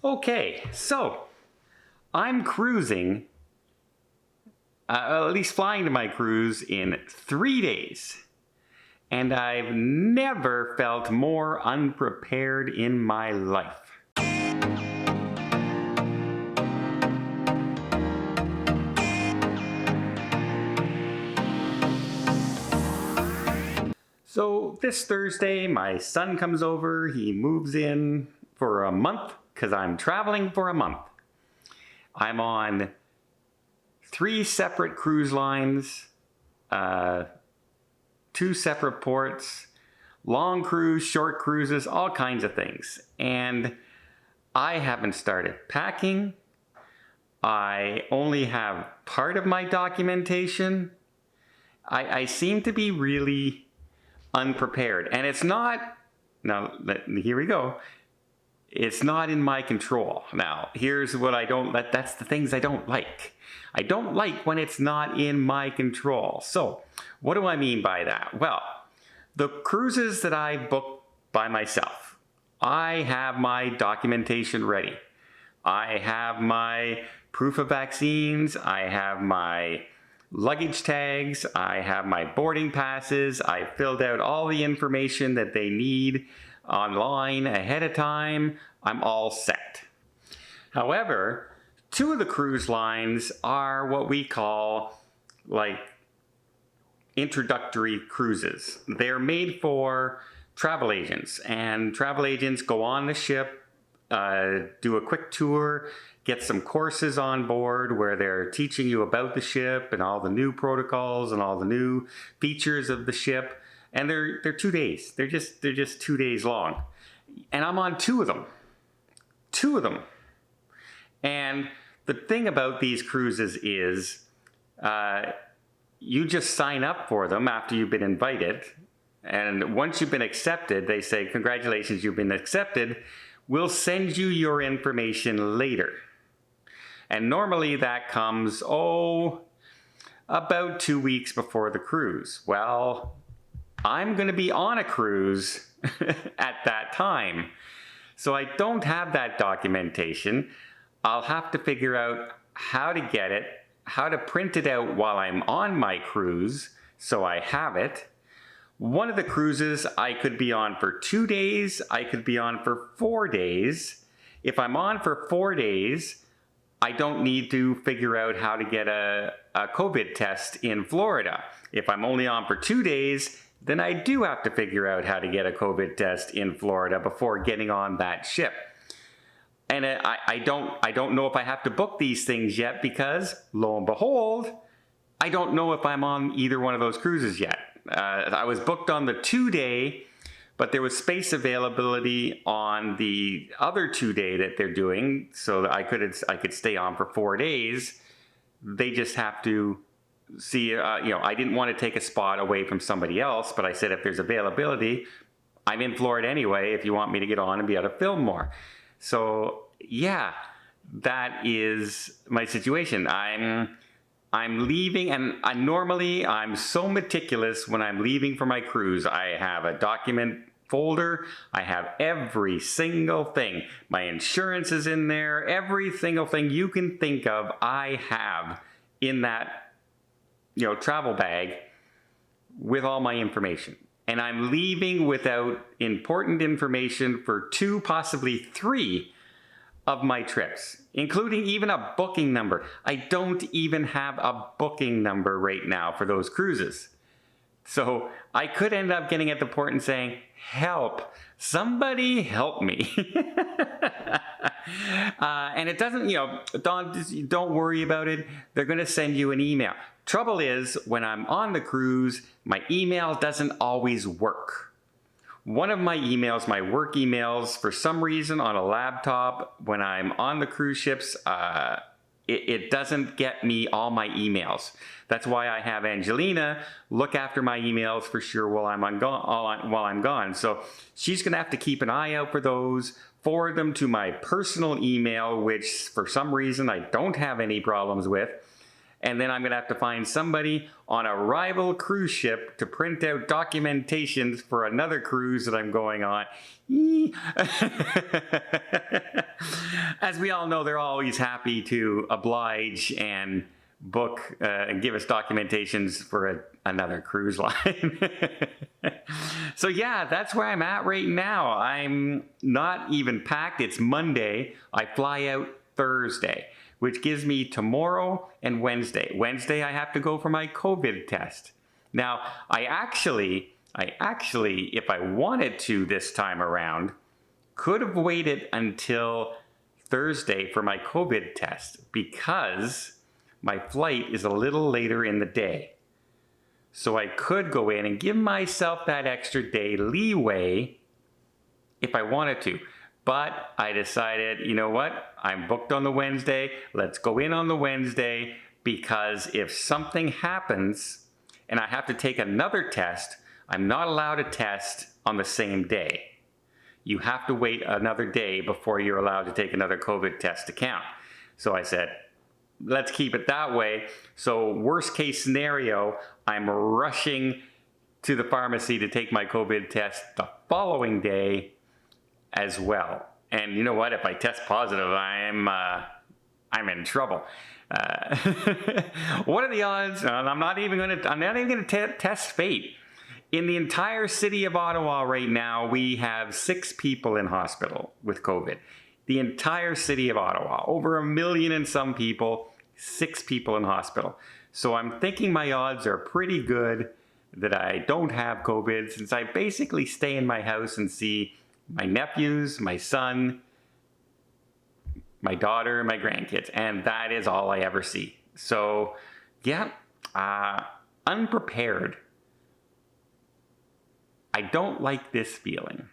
Okay, so I'm cruising, at least flying to my cruise in 3 days. And I've never felt more unprepared in my life. So this Thursday, my son comes over. He moves in for a month because I'm traveling for a month. I'm on 3 separate cruise lines, 2 separate ports, long cruise, short cruises, all kinds of things. And I haven't started packing. I only have part of my documentation. I seem to be really unprepared. And it's not, now here we go. It's not in my control. Now, here's what that's the things I don't like. I don't like when it's not in my control. So, what do I mean by that? Well, the cruises that I book by myself, I have my documentation ready. I have my proof of vaccines. I have my luggage tags. I have my boarding passes. I filled out all the information that they need online ahead of time. I'm all set. However, 2 of the cruise lines are what we call like introductory cruises. They're made for travel agents, and travel agents go on the ship, do a quick tour, get some courses on board where they're teaching you about the ship and all the new protocols and all the new features of the ship. And they're 2 days. They're just 2 days long. And I'm on 2 of them. 2 of them. And the thing about these cruises is you just sign up for them after you've been invited. And once you've been accepted, they say, congratulations, you've been accepted. We'll send you your information later. And normally that comes, about 2 weeks before the cruise. Well, I'm going to be on a cruise at that time. So I don't have that documentation. I'll have to figure out how to get it, how to print it out while I'm on my cruise so I have it. One of the cruises I could be on for 2 days, I could be on for 4 days. If I'm on for 4 days, I don't need to figure out how to get a COVID test in Florida. If I'm only on for 2 days, then I do have to figure out how to get a COVID test in Florida before getting on that ship. And I don't know if I have to book these things yet because, lo and behold, I don't know if I'm on either one of those cruises yet. I was booked on the 2-day, but there was space availability on the other 2-day that they're doing, so that I could stay on for 4 days. They just have to see, I didn't want to take a spot away from somebody else, but I said if there's availability, I'm in Florida anyway if you want me to get on and be able to film more. So yeah, that is my situation. I'm leaving, and normally I'm so meticulous when I'm leaving for my cruise. I have a document folder. I have every single thing. My insurance is in there. Every single thing you can think of, I have in that travel bag with all my information. And I'm leaving without important information for 2, possibly 3 of my trips, including even a booking number. I don't even have a booking number right now for those cruises. So I could end up getting at the port and saying, help, somebody help me. And it doesn't, don't worry about it. They're going to send you an email. Trouble is, when I'm on the cruise, my email doesn't always work. One of my emails, my work emails, for some reason on a laptop, when I'm on the cruise ships, it doesn't get me all my emails. That's why I have Angelina look after my emails for sure while I'm gone. So she's going to have to keep an eye out for those, forward them to my personal email, which for some reason I don't have any problems with. And then I'm going to have to find somebody on a rival cruise ship to print out documentations for another cruise that I'm going on. As we all know, they're always happy to oblige and book and give us documentations for another cruise line. So yeah, that's where I'm at right now. I'm not even packed. It's Monday. I fly out Thursday, which gives me tomorrow and Wednesday. Wednesday, I have to go for my COVID test. Now, I actually, if I wanted to this time around, could have waited until Thursday for my COVID test because my flight is a little later in the day. So I could go in and give myself that extra day leeway if I wanted to. But I decided, you know what? I'm booked on the Wednesday. Let's go in on the Wednesday, because if something happens and I have to take another test, I'm not allowed to test on the same day. You have to wait another day before you're allowed to take another COVID test to count. So I said, let's keep it that way. So worst case scenario, I'm rushing to the pharmacy to take my COVID test the following day as well. And you know what? If I test positive, I'm in trouble. What are the odds? I'm not even going to test fate. In the entire city of Ottawa right now, we have 6 people in hospital with COVID. The entire city of Ottawa, over 1 million and some people, 6 people in hospital. So I'm thinking my odds are pretty good that I don't have COVID, since I basically stay in my house and see my nephews, my son, my daughter, and my grandkids. And that is all I ever see. So yeah, unprepared. I don't like this feeling.